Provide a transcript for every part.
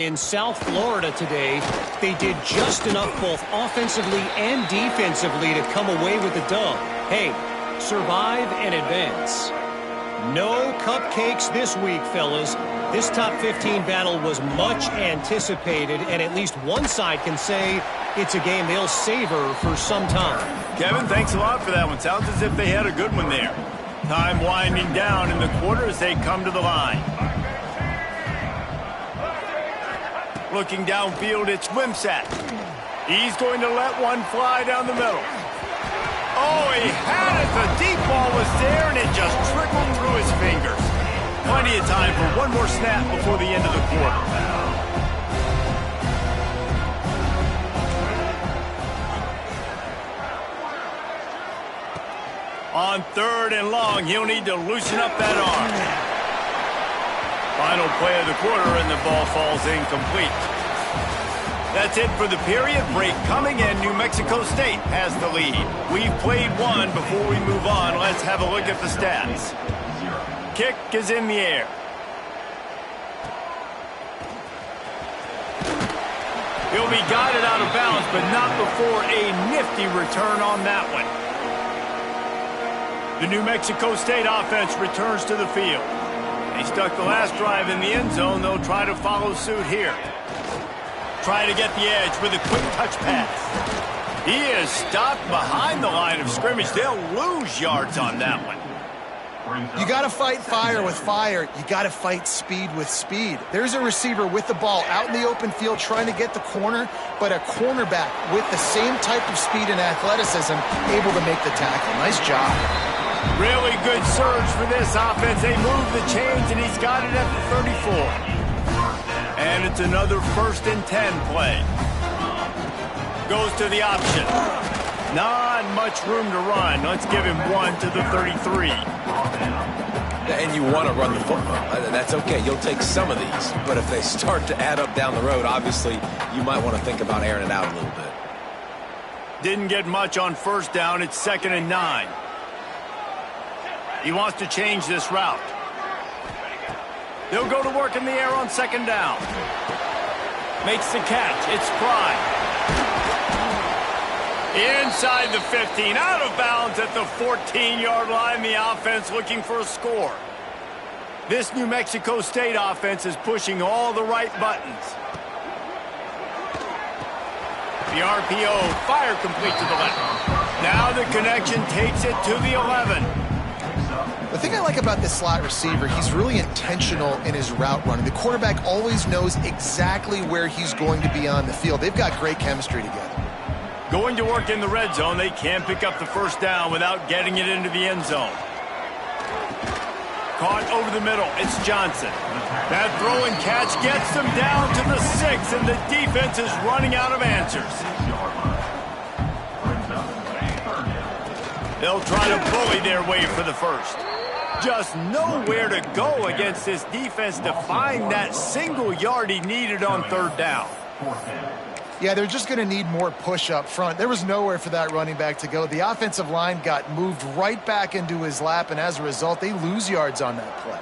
In South Florida today, they did just enough both offensively and defensively to come away with the dub. Hey, survive and advance. No cupcakes this week, fellas. This top 15 battle was much anticipated, and at least one side can say it's a game they'll savor for some time. Kevin, thanks a lot for that one. Sounds as if they had a good one there. Time winding down in the quarter as they come to the line. Looking downfield, it's Wimsatt. He's going to let one fly down the middle. Oh, he had it. The deep ball was there, and it just trickled through his fingers. Plenty of time for one more snap before the end of the quarter. On 3rd and long, he'll need to loosen up that arm. Final play of the quarter, and the ball falls incomplete. That's it for the period. Break coming, and New Mexico State has the lead. We've played one. Before we move on, let's have a look at the stats. Kick is in the air. He'll be guided out of bounds, but not before a nifty return on that one. The New Mexico State offense returns to the field. They stuck the last drive in the end zone. They'll try to follow suit here. Try to get the edge with a quick touch pass. He is stopped behind the line of scrimmage. They'll lose yards on that one. You got to fight fire with fire. You got to fight speed with speed. There's a receiver with the ball out in the open field trying to get the corner, but a cornerback with the same type of speed and athleticism able to make the tackle. Nice job. Really good surge for this offense. They move the chains, and he's got it at the 34. And it's another 1st and 10 play. Goes to the option. Not much room to run. Let's give him one to the 33. And you want to run the football. That's okay. You'll take some of these. But if they start to add up down the road, obviously, you might want to think about airing it out a little bit. Didn't get much on 1st down. It's 2nd and 9. He wants to change this route. They'll go to work in the air on 2nd down. Makes the catch. It's Prime. Inside the 15. Out of bounds at the 14-yard line. The offense looking for a score. This New Mexico State offense is pushing all the right buttons. The RPO, fire complete to the left. Now the connection takes it to the 11. The thing I like about this slot receiver, he's really intentional in his route running. The quarterback always knows exactly where he's going to be on the field. They've got great chemistry together. Going to work in the red zone. They can't pick up the 1st down without getting it into the end zone. Caught over the middle. It's Johnson. That throw and catch gets them down to the 6, and the defense is running out of answers. They'll try to bully their way for the 1st. Just nowhere to go against this defense to find that single yard he needed on 3rd down. Yeah, they're just going to need more push up front. There was nowhere for that running back to go. The offensive line got moved right back into his lap, and as a result, they lose yards on that play.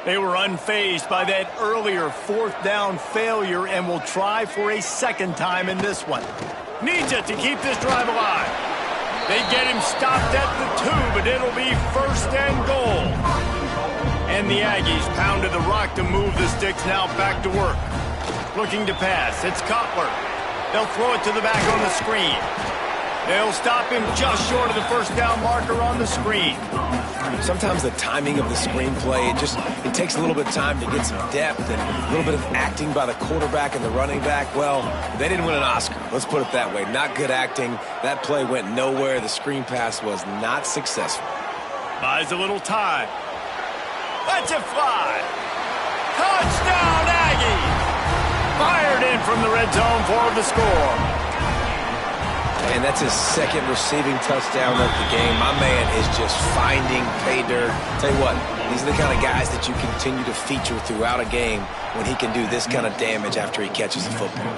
They were unfazed by that earlier 4th down failure and will try for a 2nd time in this one. Needs it to keep this drive alive. They get him stopped at the 2, but it'll be 1st and goal. And the Aggies pounded the rock to move the sticks, now back to work. Looking to pass. It's Cutler. They'll throw it to the back on the screen. They'll stop him just short of the 1st down marker on the screen. Sometimes the timing of the screenplay, it takes a little bit of time to get some depth and a little bit of acting by the quarterback and the running back. Well, they didn't win an Oscar. Let's put it that way. Not good acting. That play went nowhere. The screen pass was not successful. Buys a little time. Lets it fly. Touchdown, Aggies! Fired in from the red zone for the score. And that's his 2nd receiving touchdown of the game. My man is just finding pay dirt. Tell you what, these are the kind of guys that you continue to feature throughout a game when he can do this kind of damage after he catches the football.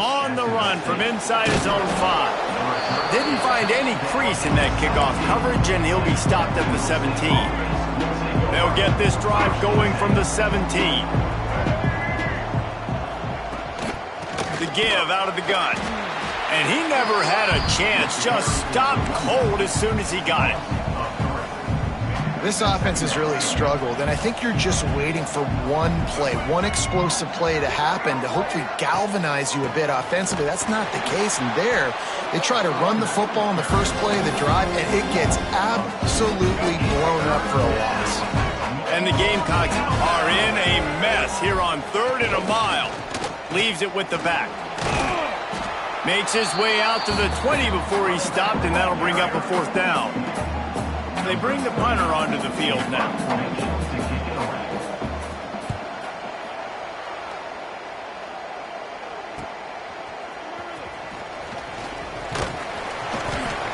On the run from inside his own 5. Didn't find any crease in that kickoff coverage, and he'll be stopped at the 17. They'll get this drive going from the 17. give out of the gun. And he never had a chance, just stopped cold as soon as he got it. This offense has really struggled, and I think you're just waiting for one play, one explosive play to happen to hopefully galvanize you a bit offensively. That's not the case, and there, they try to run the football in the first play of the drive, and it gets absolutely blown up for a loss. And the Gamecocks are in a mess here on 3rd and a mile. Leaves it with the back. Makes his way out to the 20 before he stopped, and that'll bring up a 4th down. They bring the punter onto the field now.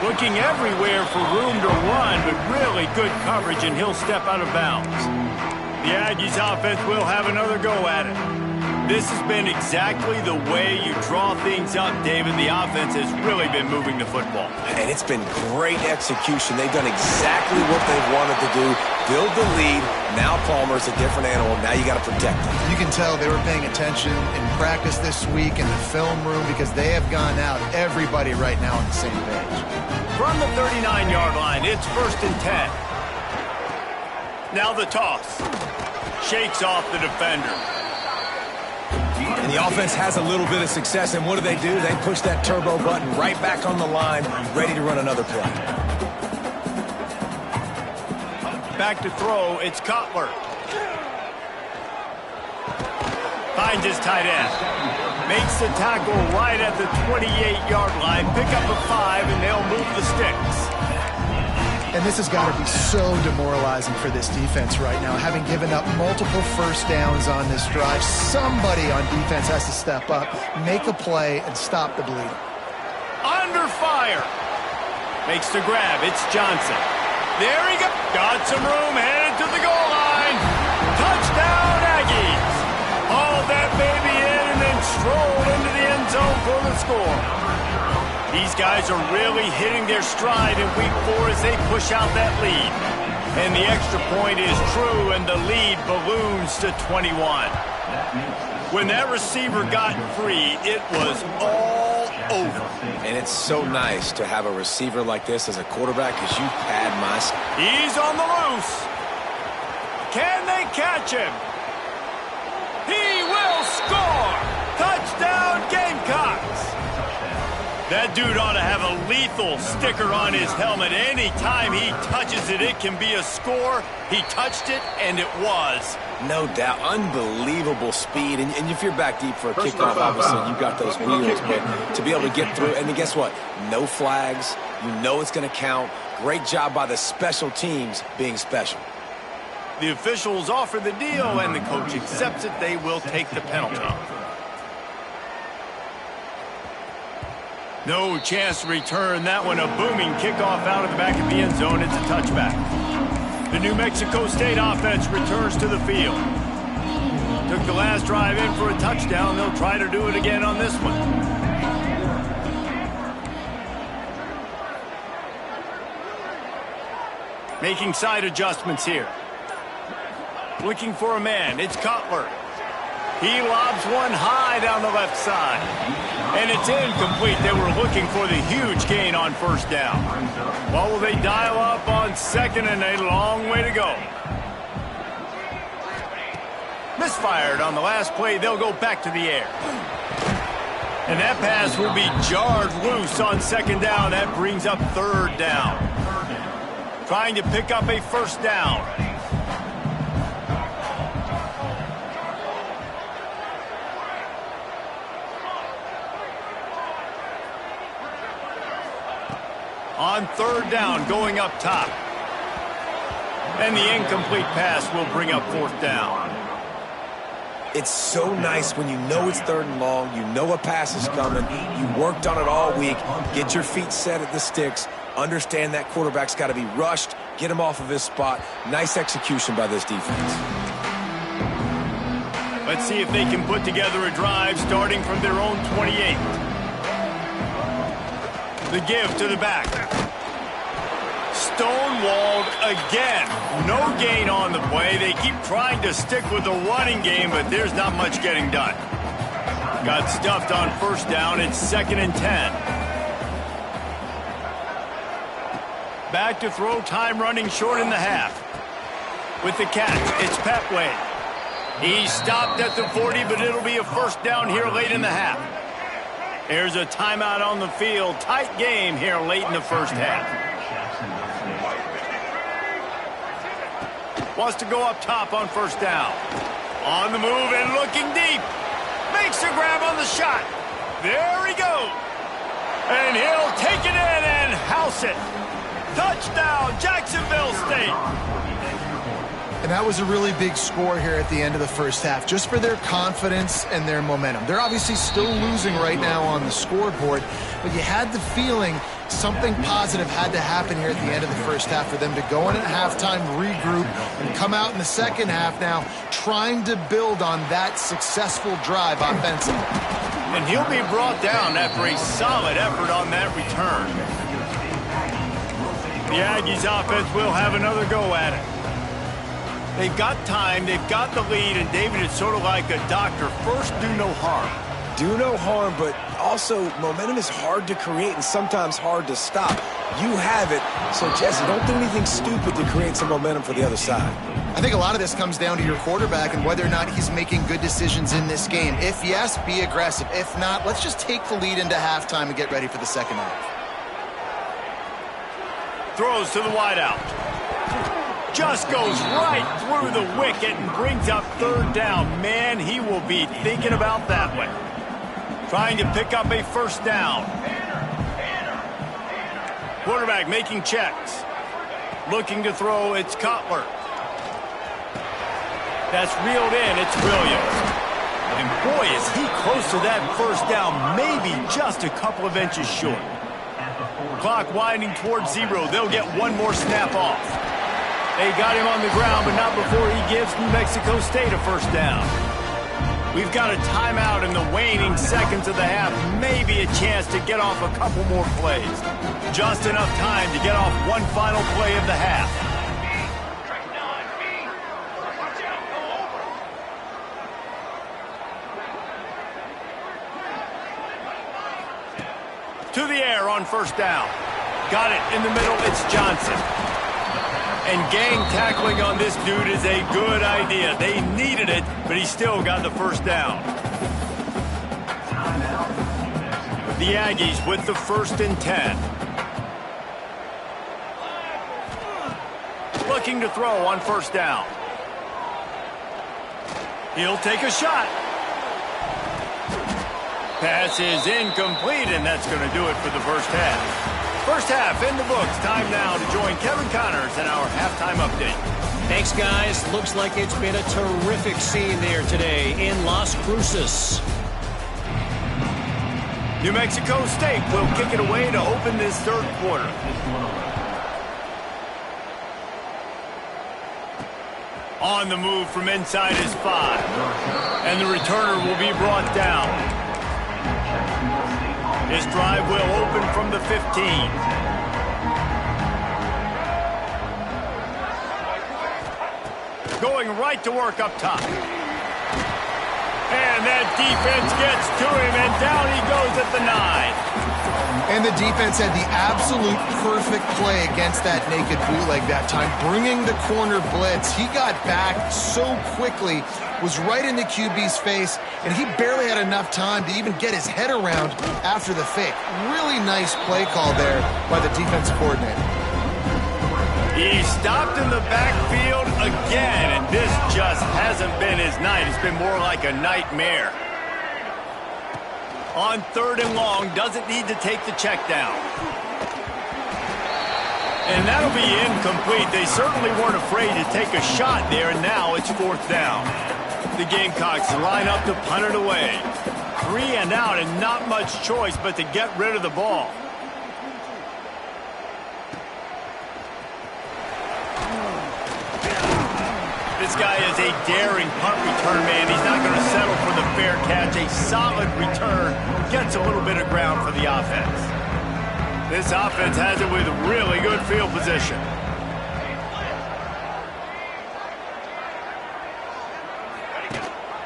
Looking everywhere for room to run, but really good coverage, and he'll step out of bounds. The Aggies offense will have another go at it. This has been exactly the way you draw things up, David. The offense has really been moving the football. And it's been great execution. They've done exactly what they've wanted to do. Build the lead. Now Palmer's a different animal. Now you got to protect him. You can tell they were paying attention in practice this week in the film room because they have gone out, everybody right now on the same page. From the 39-yard line, it's 1st and 10. Now the toss. Shakes off the defender. And the offense has a little bit of success, and what do? They push that turbo button right back on the line, ready to run another play. Back to throw, it's Cutler. Finds his tight end. Makes the tackle right at the 28-yard line. Pick up a 5, and they'll move the sticks. And this has got to be so demoralizing for this defense right now. Having given up multiple first downs on this drive, somebody on defense has to step up, make a play, and stop the bleeding. Under fire. Makes the grab. It's Johnson. There he goes. Got some room, headed to the goal line. Touchdown, Aggies. Haul that baby in and then stroll into the end zone for the score. These guys are really hitting their stride in week 4 as they push out that lead. And the extra point is true, and the lead balloons to 21. When that receiver got free, it was all over. And it's so nice to have a receiver like this as a quarterback because you pad my... He's on the loose. Can they catch him? He will score! Touchdown, Gamecocks! That dude ought to have a lethal sticker on his helmet. Anytime he touches it, it can be a score. He touched it, and it was. No doubt. Unbelievable speed. And if you're back deep for a kickoff, obviously, you've got those wheels. But to be able to get through, and then guess what? No flags. You know it's going to count. Great job by the special teams being special. The officials offer the deal, and the coach accepts it. They will take the penalty. No chance to return that one. A booming kickoff out of the back of the end zone. It's a touchback. The New Mexico State offense returns to the field. Took the last drive in for a touchdown. They'll try to do it again on this one. Making side adjustments here. Looking for a man. It's Cutler. He lobs one high down the left side. And it's incomplete. They were looking for the huge gain on 1st down. Well, will they dial up on 2nd and a long way to go? Misfired on the last play. They'll go back to the air. And that pass will be jarred loose on 2nd down. That brings up 3rd down. Trying to pick up a 1st down. On 3rd down, going up top. And the incomplete pass will bring up 4th down. It's so nice when you know it's 3rd and long, you know a pass is coming, you worked on it all week, get your feet set at the sticks, understand that quarterback's got to be rushed, get him off of his spot. Nice execution by this defense. Let's see if they can put together a drive starting from their own 28. The give to the back. Stonewalled again. No gain on the play. They keep trying to stick with the running game, but there's not much getting done. Got stuffed on first down. It's 2nd and 10. Back to throw, time running short in the half. With the catch, it's Petway. He's stopped at the 40, but it'll be a first down here late in the half. There's a timeout on the field. Tight game here late in the first half. Wants to go up top on first down. On the move and looking deep. Makes a grab on the shot. There he goes. And he'll take it in and house it. Touchdown, Jacksonville State. And that was a really big score here at the end of the first half, just for their confidence and their momentum. They're obviously still losing right now on the scoreboard, but you had the feeling something positive had to happen here at the end of the first half for them to go in at halftime, regroup, and come out in the second half now trying to build on that successful drive offensively. And he'll be brought down after a solid effort on that return. The Aggies offense will have another go at it. They've got time, they've got the lead, and David is sort of like a doctor. First, do no harm. Do no harm, but also momentum is hard to create and sometimes hard to stop. You have it, so Jesse, don't do anything stupid to create some momentum for the other side. I think a lot of this comes down to your quarterback and whether or not he's making good decisions in this game. If yes, be aggressive. If not, let's just take the lead into halftime and get ready for the second half. Throws to the wideout. Just goes right through the wicket and brings up third down. Man, he will be thinking about that one. Trying to pick up a first down. Quarterback making checks. Looking to throw, it's Cutler. That's reeled in, it's Williams. And boy, is he close to that first down, maybe just a couple of inches short. Clock winding towards 0. They'll get one more snap off. They got him on the ground, but not before he gives New Mexico State a first down. We've got a timeout in the waning seconds of the half. Maybe a chance to get off a couple more plays. Just enough time to get off one final play of the half. To the air on first down. Got it in the middle, it's Johnson. And gang tackling on this dude is a good idea. They needed it, but he still got the first down. The Aggies with the 1st and 10. Looking to throw on first down. He'll take a shot. Pass is incomplete, and that's going to do it for the first half. First half in the books. Time now to join Kevin Connors in our halftime update. Thanks, guys. Looks like it's been a terrific scene there today in Las Cruces. New Mexico State will kick it away to open this third quarter. On the move from inside is 5. And the returner will be brought down. This drive will open from the 15. Going right to work up top. And that defense gets to him, and down he goes at the 9. And the defense had the absolute perfect play against that naked bootleg that time, bringing the corner blitz. He got back so quickly, was right in the QB's face, and he barely had enough time to even get his head around after the fake. Really nice play call there by the defensive coordinator. He stopped in the backfield again, and this just hasn't been his night. It's been more like a nightmare. On 3rd and long, doesn't need to take the check down. And that'll be incomplete. They certainly weren't afraid to take a shot there, and now it's 4th down. The Gamecocks line up to punt it away. 3 and out, and not much choice but to get rid of the ball. This guy is a daring punt return man. He's not going to settle for the fair catch. A solid return gets a little bit of ground for the offense. This offense has it with really good field position.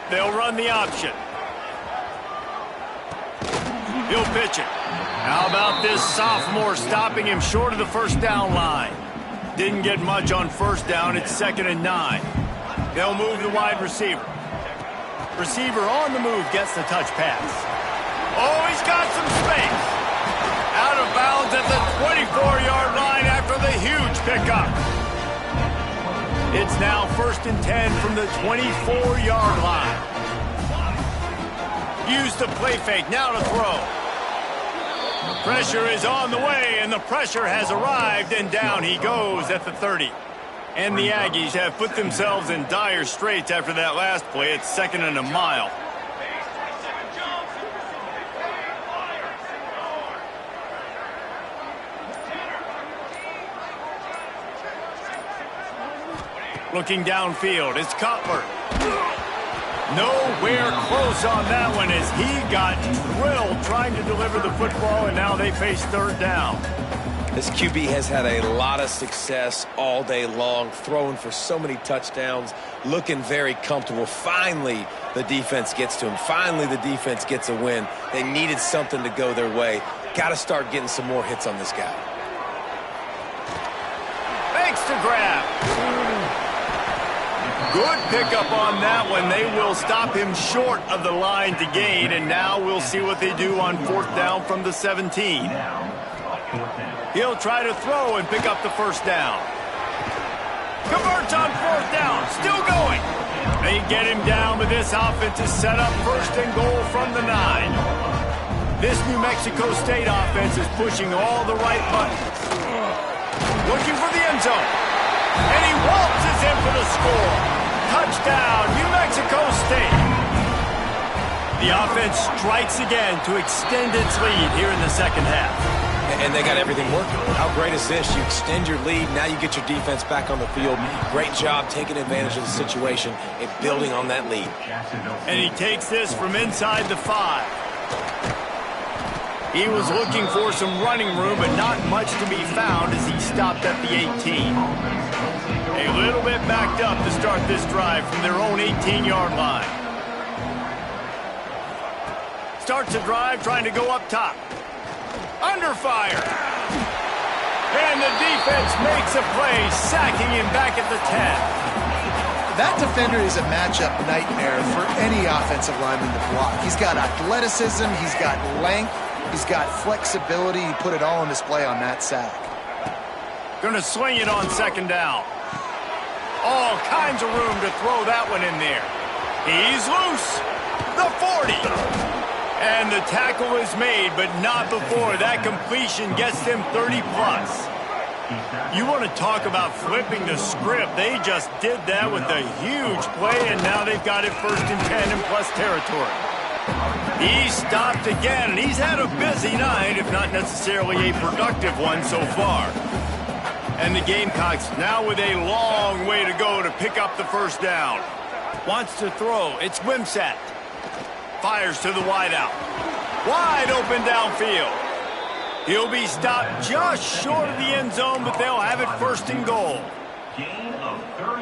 They'll run the option. He'll pitch it. How about this sophomore stopping him short of the first down line? Didn't get much on first down. It's 2nd and 9. They'll move the wide receiver. Receiver on the move gets the touch pass. Oh, he's got some space. Out of bounds at the 24-yard line after the huge pickup. It's now 1st and 10 from the 24-yard line. Use the play fake now to throw. Pressure is on the way, and the pressure has arrived, and down he goes at the 30. And the Aggies have put themselves in dire straits after that last play. It's 2nd and a mile. Looking downfield, it's Cutler. Nowhere close on that one as he got drilled trying to deliver the football, and now they face 3rd down. This QB has had a lot of success all day long, throwing for so many touchdowns, looking very comfortable. Finally, the defense gets to him. Finally, the defense gets a win. They needed something to go their way. Got to start getting some more hits on this guy. Thanks to grab. Good pickup on that one. They will stop him short of the line to gain, and now we'll see what they do on 4th down from the 17. He'll try to throw and pick up the first down. Converts on 4th down. Still going. They get him down, but this offense is set up 1st and goal from the 9. This New Mexico State offense is pushing all the right buttons. Looking for the end zone. And he waltzes in for the score. Touchdown, New Mexico State. The offense strikes again to extend its lead here in the 2nd half. And they got everything working. How great is this? You extend your lead, now you get your defense back on the field. Great job taking advantage of the situation and building on that lead. And he takes this from inside the 5. He was looking for some running room, but not much to be found as he stopped at the 18. A little bit backed up to start this drive from their own 18-yard line. Starts the drive trying to go up top. Under fire. And the defense makes a play, sacking him back at the 10. That defender is a matchup nightmare for any offensive lineman to block. He's got athleticism, he's got length, he's got flexibility. He put it all on display on that sack. Going to swing it on 2nd down. All kinds of room to throw that one in there. He's loose. The 40. And the tackle is made, but not before that completion gets them 30-plus. You want to talk about flipping the script. They just did that with a huge play, and now they've got it 1st and 10 in plus territory. He's stopped again, and he's had a busy night, if not necessarily a productive one so far. And the Gamecocks now with a long way to go to pick up the first down. Wants to throw. It's Wimsatt. Fires to the wideout. Wide open downfield. He'll be stopped just short of the end zone, but they'll have it 1st and goal.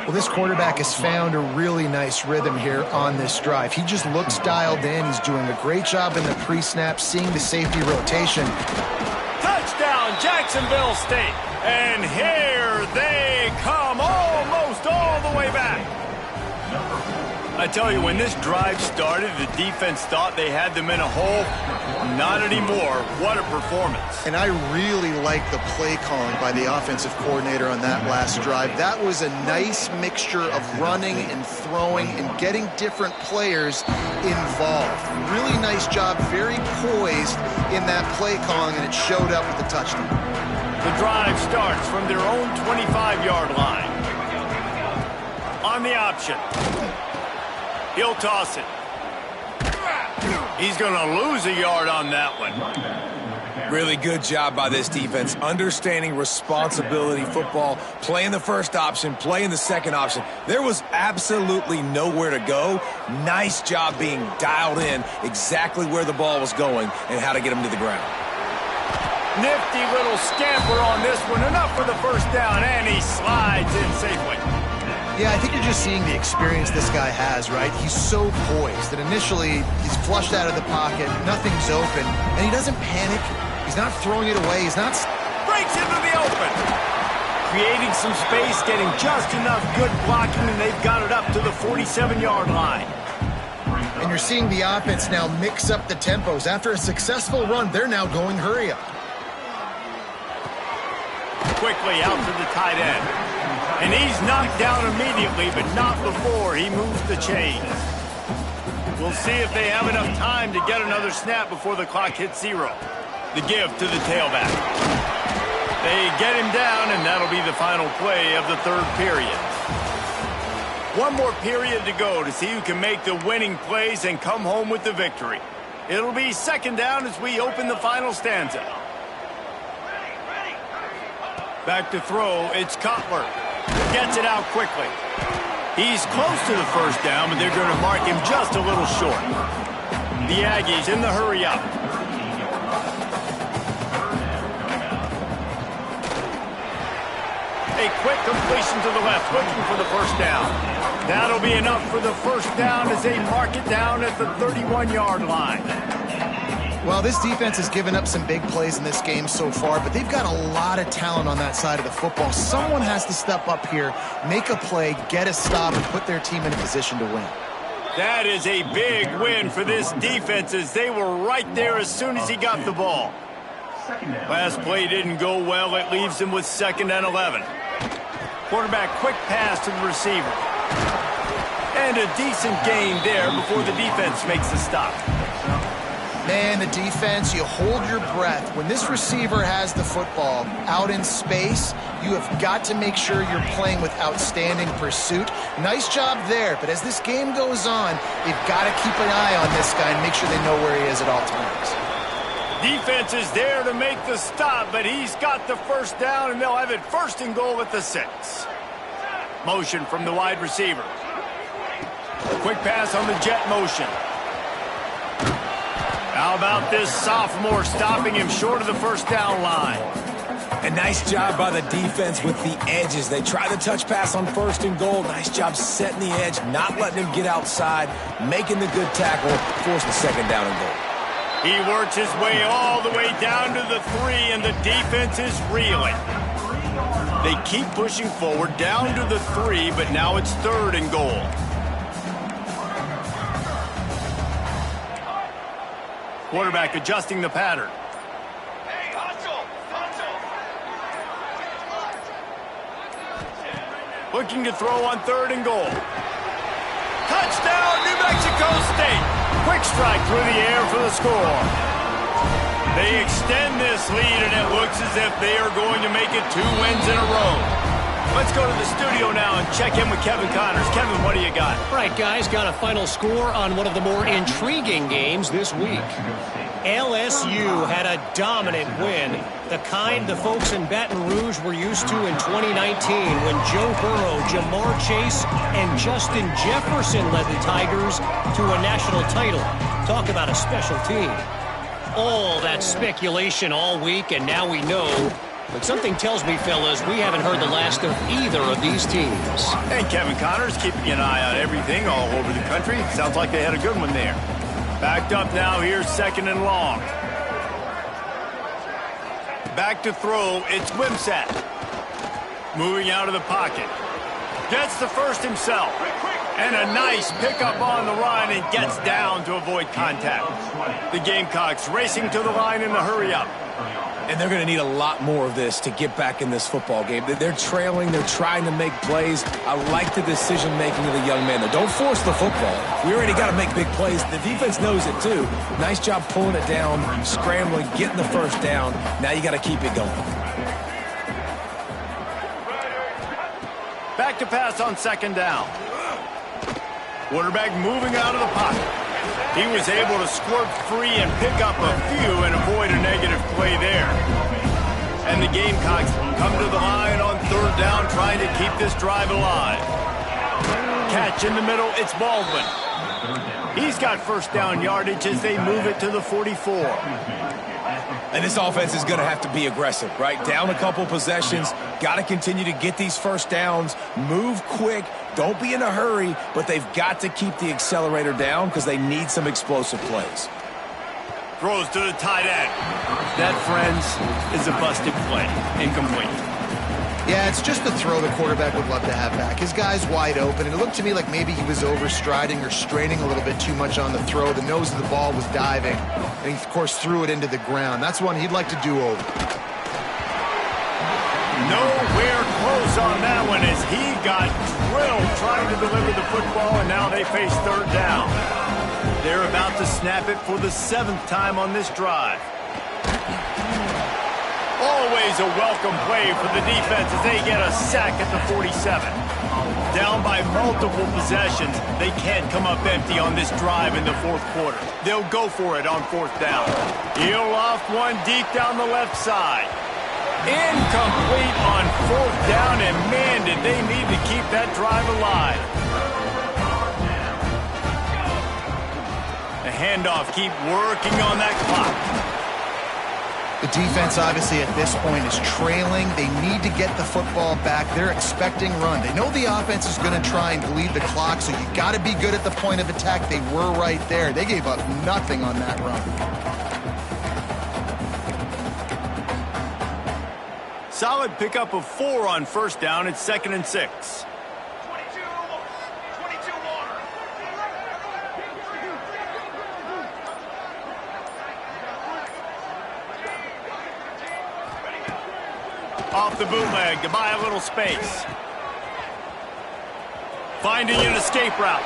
Well, this quarterback has found a really nice rhythm here on this drive. He just looks dialed in. He's doing a great job in the pre-snap, seeing the safety rotation. Touchdown, Jacksonville State. And here they come, almost all the way back. I tell you, when this drive started, the defense thought they had them in a hole. Not anymore. What a performance. And I really like the play calling by the offensive coordinator on that last drive. That was a nice mixture of running and throwing and getting different players involved. Really nice job, very poised in that play calling, and it showed up with the touchdown. The drive starts from their own 25-yard line. On the option. He'll toss it. He's going to lose a yard on that one. Really good job by this defense, understanding responsibility football, playing the first option, playing the second option. There was absolutely nowhere to go. Nice job being dialed in exactly where the ball was going and how to get him to the ground. Nifty little scamper on this one. Enough for the first down, and he slides in safely. Yeah, I think you're just seeing the experience this guy has, right? He's so poised that initially he's flushed out of the pocket, nothing's open, and he doesn't panic. He's not throwing it away. He's not... Breaks into the open. Creating some space, getting just enough good blocking, and they've got it up to the 47-yard line. And you're seeing the offense now mix up the tempos. After a successful run, they're now going hurry up. Quickly out to the tight end. And he's knocked down immediately, but not before he moves the chains. We'll see if they have enough time to get another snap before the clock hits 0. The give to the tailback. They get him down, and that'll be the final play of the third period. One more period to go to see who can make the winning plays and come home with the victory. It'll be second down as we open the final stanza. Back to throw, it's Cutler. Gets it out quickly. He's close to the first down, but they're going to mark him just a little short. The Aggies in the hurry up. A quick completion to the left, looking for the first down. That'll be enough for the first down as they mark it down at the 31-yard line. Well, this defense has given up some big plays in this game so far, but they've got a lot of talent on that side of the football. Someone has to step up here, make a play, get a stop, and put their team in a position to win. That is a big win for this defense as they were right there as soon as he got the ball. Last play didn't go well. It leaves him with 2nd and 11. Quarterback quick pass to the receiver. And a decent gain there before the defense makes the stop. Man, the defense, you hold your breath. When this receiver has the football out in space, you have got to make sure you're playing with outstanding pursuit. Nice job there, but as this game goes on, they've got to keep an eye on this guy and make sure they know where he is at all times. Defense is there to make the stop, but he's got the first down, and they'll have it 1st and goal at the 6. Motion from the wide receiver. Quick pass on the jet motion. How about this sophomore stopping him short of the first down line? A nice job by the defense with the edges. They try the touch pass on 1st and goal. Nice job setting the edge, not letting him get outside, making the good tackle, force the 2nd down and goal. He works his way all the way down to the 3, and the defense is reeling. They keep pushing forward down to the 3, but now it's 3rd and goal. Quarterback adjusting the pattern. Looking to throw on 3rd and goal. Touchdown, New Mexico State. Quick strike through the air for the score. They extend this lead, and it looks as if they are going to make it 2 wins in a row. Let's go to the studio now and check in with Kevin Connors. Kevin, what do you got? All right, guys, got a final score on one of the more intriguing games this week. LSU had a dominant win, the kind the folks in Baton Rouge were used to in 2019 when Joe Burrow, Jamar Chase, and Justin Jefferson led the Tigers to a national title. Talk about a special team. All that speculation all week, and now we know. But something tells me, fellas, we haven't heard the last of either of these teams. And Kevin Connors keeping an eye on everything all over the country. Sounds like they had a good one there. Backed up now, here's 2nd and long. Back to throw, it's Wimsatt. Moving out of the pocket. Gets the first himself. And a nice pickup on the run and gets down to avoid contact. The Gamecocks racing to the line in the hurry-up. And they're going to need a lot more of this to get back in this football game. They're trailing. They're trying to make plays. I like the decision-making of the young man. Don't force the football. We already got to make big plays. The defense knows it, too. Nice job pulling it down, scrambling, getting the first down. Now you got to keep it going. Back to pass on 2nd down. Quarterback moving out of the pocket. He was able to squirt free and pick up a few and avoid a negative play there. And the Gamecocks come to the line on 3rd down, trying to keep this drive alive. Catch in the middle, it's Baldwin. He's got first down yardage as they move it to the 44. And this offense is going to have to be aggressive, right? Down a couple possessions, got to continue to get these first downs, move quick, don't be in a hurry, but they've got to keep the accelerator down because they need some explosive plays. Throws to the tight end. That, friends, is a busted play. Incomplete. Yeah, it's just the throw the quarterback would love to have back. His guy's wide open, and it looked to me like maybe he was overstriding or straining a little bit too much on the throw. The nose of the ball was diving, and he, of course, threw it into the ground. That's one he'd like to do over. Nowhere close on that one as he got drilled trying to deliver the football, and now they face third down. They're about to snap it for the 7th time on this drive. Always a welcome play for the defense as they get a sack at the 47. Down by multiple possessions, they can't come up empty on this drive in the 4th quarter. They'll go for it on 4th down. He'll loft one deep down the left side. Incomplete on 4th down, and man, did they need to keep that drive alive. The handoff, keep working on that clock. The defense, obviously, at this point is trailing. They need to get the football back. They're expecting run. They know the offense is going to try and bleed the clock, so you got to be good at the point of attack. They were right there. They gave up nothing on that run. Solid pickup of 4 on 1st down. It's 2nd and 6. Off the bootleg to buy a little space. Finding an escape route.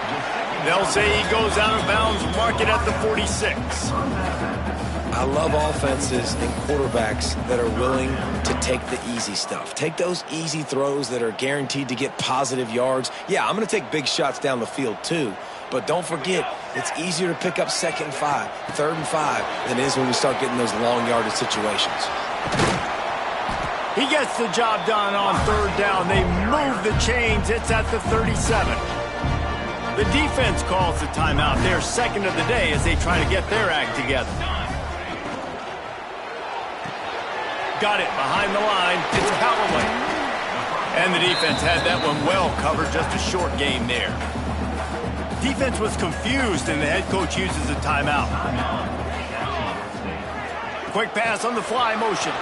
They'll say he goes out of bounds, mark it at the 46. I love offenses and quarterbacks that are willing to take the easy stuff. Take those easy throws that are guaranteed to get positive yards. Yeah, I'm going to take big shots down the field too, but don't forget, it's easier to pick up 2nd and 5, 3rd and 5 than it is when we start getting those long yardage situations. He gets the job done on 3rd down. They move the chains. It's at the 37. The defense calls the timeout. They're 2nd of the day as they try to get their act together. Got it behind the line. It's Callaway. And the defense had that one well covered. Just a short gain there. Defense was confused, and the head coach uses a timeout. Quick pass on the fly motion.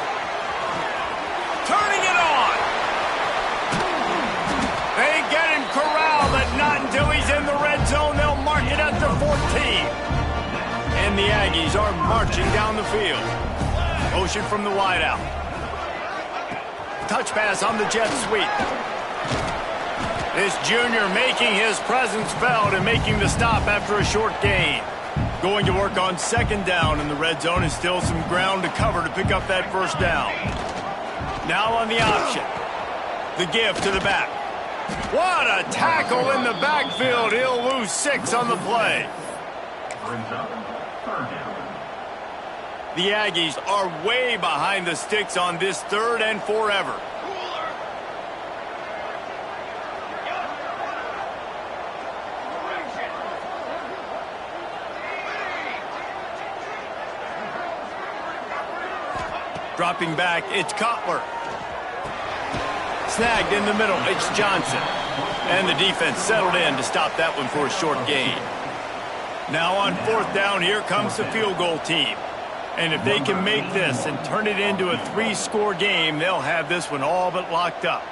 Turning it on. They get him corralled, but not until he's in the red zone. They'll mark it at the 14. And the Aggies are marching down the field. Motion from the wideout. Touch pass on the jet sweep. This junior making his presence felt and making the stop after a short gain. Going to work on 2nd down in the red zone, and still some ground to cover to pick up that 1st down. Now on the option. The give to the back. What a tackle in the backfield. He'll lose 6 on the play. The Aggies are way behind the sticks on this 3rd and forever. Dropping back, it's Cutler. Snagged in the middle, it's Johnson. And the defense settled in to stop that one for a short gain. Now on 4th down, here comes the field goal team. And if they can make this and turn it into a 3-score game, they'll have this one all but locked up.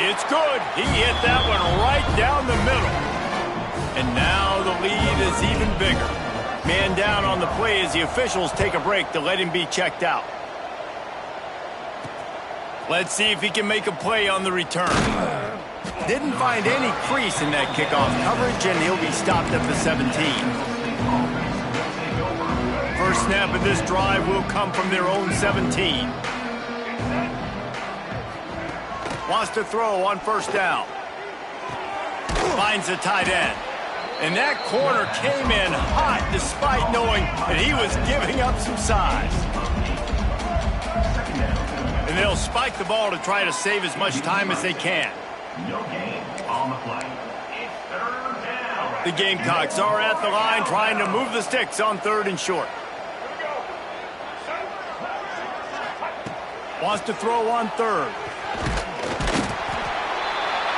It's good. He hit that one right down the middle. And now the lead is even bigger. Man down on the play as the officials take a break to let him be checked out. Let's see if he can make a play on the return. Didn't find any crease in that kickoff coverage, and he'll be stopped at the 17. First snap of this drive will come from their own 17. Wants to throw on 1st down. Finds the tight end. And that corner came in hot despite knowing that he was giving up some size. And they'll spike the ball to try to save as much time as they can. No gain on the play. It's third down. The Gamecocks are at the line trying to move the sticks on 3rd and short. Wants to throw on 3rd.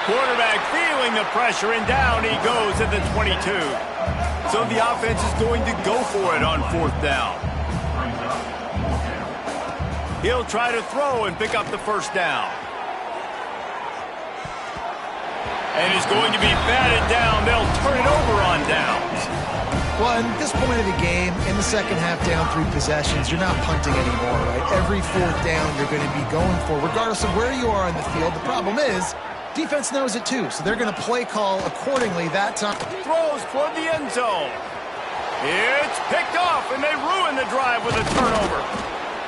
Quarterback feeling the pressure, and down he goes at the 22. So the offense is going to go for it on 4th down. He'll try to throw and pick up the 1st down. And he's going to be batted down. They'll turn it over on downs. Well, at this point of the game, in the second half, down 3 possessions, you're not punting anymore, right? Every 4th down you're going to be going for, regardless of where you are on the field. The problem is, defense knows it too, so they're going to play call accordingly that time. Throws for the end zone. It's picked off, and they ruin the drive with a turnover.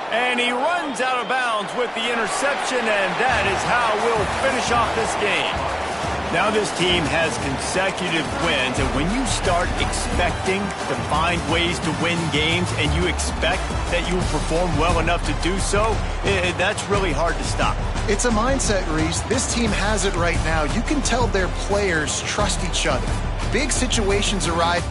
And he runs out of bounds with the interception, and that is how we'll finish off this game. Now this team has consecutive wins, and when you start expecting to find ways to win games and you expect that you will perform well enough to do so, that's really hard to stop. It's a mindset, Reese. This team has it right now. You can tell their players trust each other. Big situations arise.